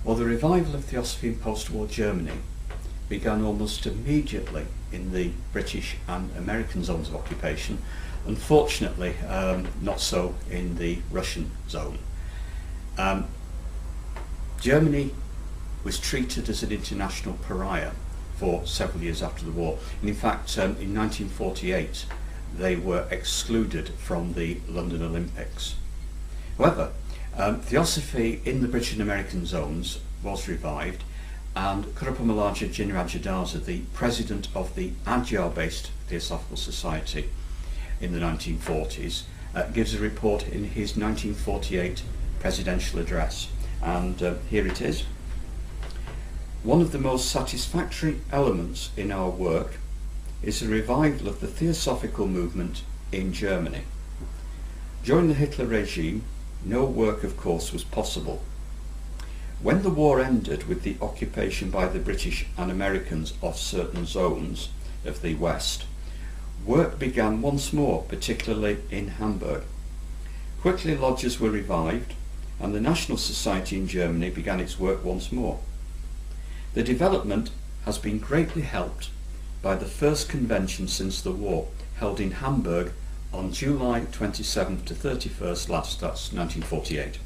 Well, the revival of Theosophy in post-war Germany began almost immediately in the British and American zones of occupation. Unfortunately, not so in the Russian zone. Germany was treated as an international pariah for several years after the war. And in fact, in 1948, they were excluded from the London Olympics. However, Theosophy in the British and American zones was revived, and Kurupamalaja Jinrajadaza, the president of the Adyar-based Theosophical Society in the 1940s, gives a report in his 1948 presidential address. And here it is. One of the most satisfactory elements in our work is the revival of the Theosophical movement in Germany. During the Hitler regime, no work, of course, was possible. When the war ended with the occupation by the British and Americans of certain zones of the West, work began once more, particularly in Hamburg. Quickly lodges were revived, and the National Society in Germany began its work once more. The development has been greatly helped by the first convention since the war, held in Hamburg on July 27th to 31st last, that's 1948.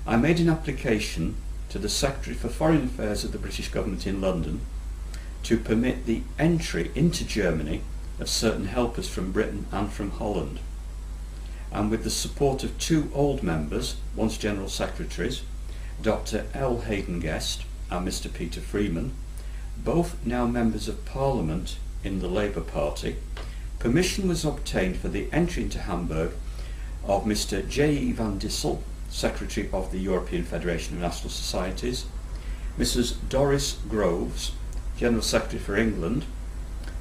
I made an application to the Secretary for Foreign Affairs of the British government in London to permit the entry into Germany of certain helpers from Britain and from Holland. And with the support of two old members, once General Secretaries, Dr. L. Hayden Guest and Mr. Peter Freeman, both now members of Parliament in the Labour Party, permission was obtained for the entry into Hamburg of Mr. J. E. van Dissel, Secretary of the European Federation of National Societies, Mrs. Doris Groves, General Secretary for England,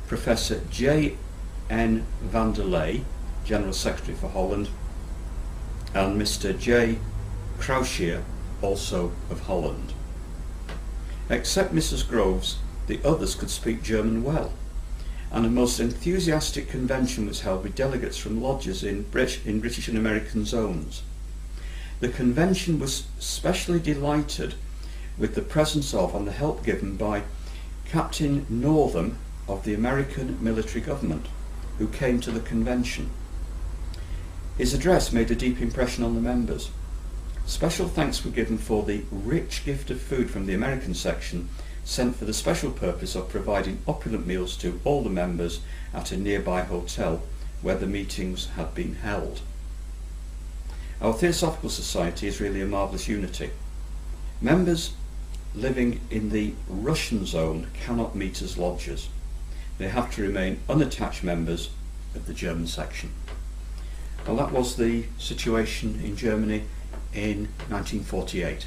Professor J. N. van der Leij, General Secretary for Holland, and Mr. J. Krauschier, also of Holland. Except Mrs. Groves, the others could speak German well, and a most enthusiastic convention was held with delegates from lodges in British and American zones. The convention was specially delighted with the presence of and the help given by Captain Northam of the American military government, who came to the convention. His address made a deep impression on the members. Special thanks were given for the rich gift of food from the American section, sent for the special purpose of providing opulent meals to all the members at a nearby hotel where the meetings had been held. Our Theosophical Society is really a marvellous unity. Members living in the Russian zone cannot meet as lodges. They have to remain unattached members of the German section. Well, that was the situation in Germany in 1948.